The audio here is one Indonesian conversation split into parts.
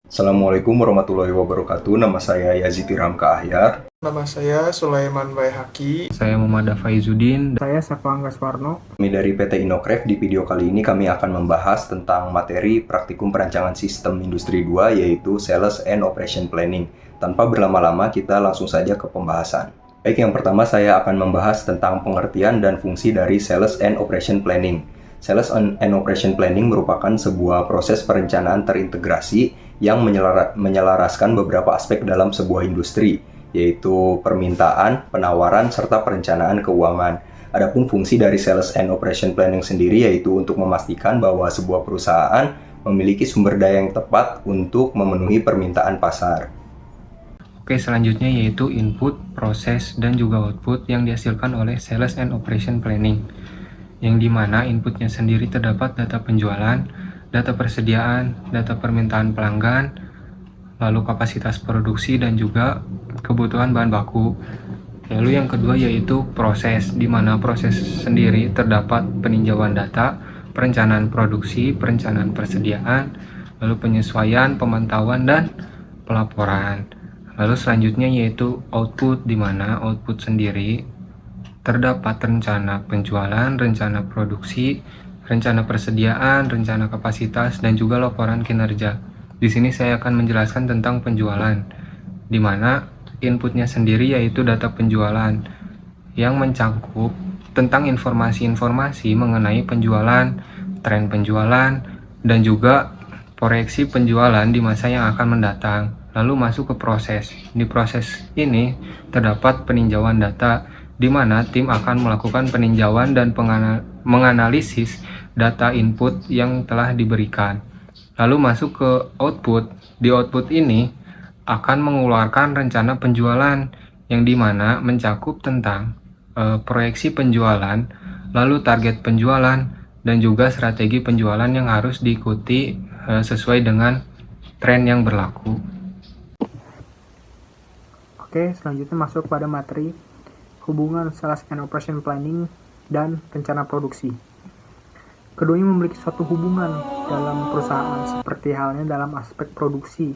Assalamualaikum warahmatullahi wabarakatuh. Nama saya Yazid Ramka Ahyar. Nama saya Sulaiman Baihaqi. Saya Muhammad Faizuddin. Saya Safwangga Swarno. Kami dari PT Inocraft. Di video kali ini kami akan membahas tentang materi praktikum perancangan sistem industri 2 yaitu Sales and Operation Planning. Tanpa berlama-lama kita langsung saja ke pembahasan. Baik, yang pertama saya akan membahas tentang pengertian dan fungsi dari Sales and Operation Planning. Sales and Operation Planning merupakan sebuah proses perencanaan terintegrasi yang menyelaraskan beberapa aspek dalam sebuah industri, yaitu permintaan, penawaran, serta perencanaan keuangan. Adapun fungsi dari Sales and Operation Planning sendiri yaitu untuk memastikan bahwa sebuah perusahaan memiliki sumber daya yang tepat untuk memenuhi permintaan pasar. Oke, selanjutnya yaitu input, proses, dan juga output yang dihasilkan oleh Sales and Operation Planning, yang dimana inputnya sendiri terdapat data penjualan, data persediaan, data permintaan pelanggan, lalu kapasitas produksi, dan juga kebutuhan bahan baku. Lalu yang kedua yaitu proses, di mana proses sendiri terdapat peninjauan data, perencanaan produksi, perencanaan persediaan, lalu penyesuaian, pemantauan, dan pelaporan. Lalu selanjutnya yaitu output, di mana output sendiri terdapat rencana penjualan, rencana produksi, rencana persediaan, rencana kapasitas, dan juga laporan kinerja. Di sini saya akan menjelaskan tentang penjualan, di mana inputnya sendiri yaitu data penjualan yang mencakup tentang informasi-informasi mengenai penjualan, tren penjualan, dan juga proyeksi penjualan di masa yang akan mendatang. Lalu masuk ke proses. Di proses ini terdapat peninjauan data, di mana tim akan melakukan peninjauan dan menganalisis data input yang telah diberikan. Lalu masuk ke output. Di output ini akan mengeluarkan rencana penjualan yang dimana mencakup tentang proyeksi penjualan, lalu target penjualan, dan juga strategi penjualan yang harus diikuti sesuai dengan tren yang berlaku. Oke, selanjutnya masuk pada materi hubungan Sales and Operation Planning dan rencana produksi. Keduanya memiliki suatu hubungan dalam perusahaan seperti halnya dalam aspek produksi,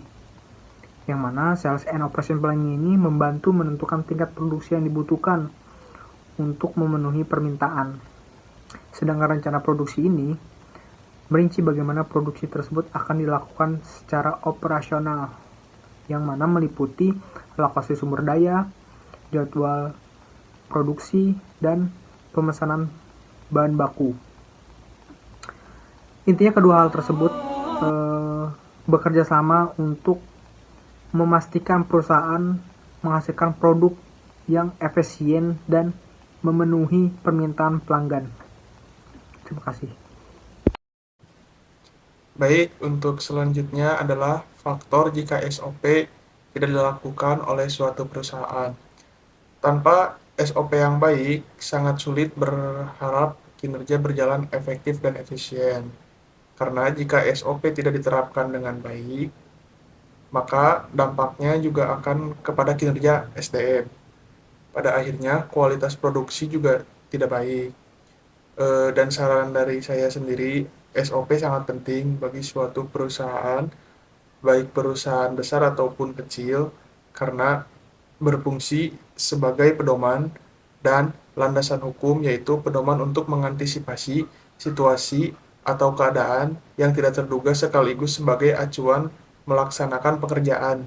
yang mana Sales and Operation Planning ini membantu menentukan tingkat produksi yang dibutuhkan untuk memenuhi permintaan. Sedangkan rencana produksi ini merinci bagaimana produksi tersebut akan dilakukan secara operasional, yang mana meliputi alokasi sumber daya, jadwal produksi, dan pemesanan bahan baku. Intinya kedua hal tersebut bekerja sama untuk memastikan perusahaan menghasilkan produk yang efisien dan memenuhi permintaan pelanggan. Terima kasih. Baik, untuk selanjutnya adalah faktor jika SOP tidak dilakukan oleh suatu perusahaan. Tanpa SOP yang baik, sangat sulit berharap kinerja berjalan efektif dan efisien. Karena jika SOP tidak diterapkan dengan baik, maka dampaknya juga akan kepada kinerja SDM. Pada akhirnya, kualitas produksi juga tidak baik. Dan saran dari saya sendiri, SOP sangat penting bagi suatu perusahaan, baik perusahaan besar ataupun kecil, karena berfungsi sebagai pedoman dan landasan hukum, yaitu pedoman untuk mengantisipasi situasi atau keadaan yang tidak terduga sekaligus sebagai acuan melaksanakan pekerjaan.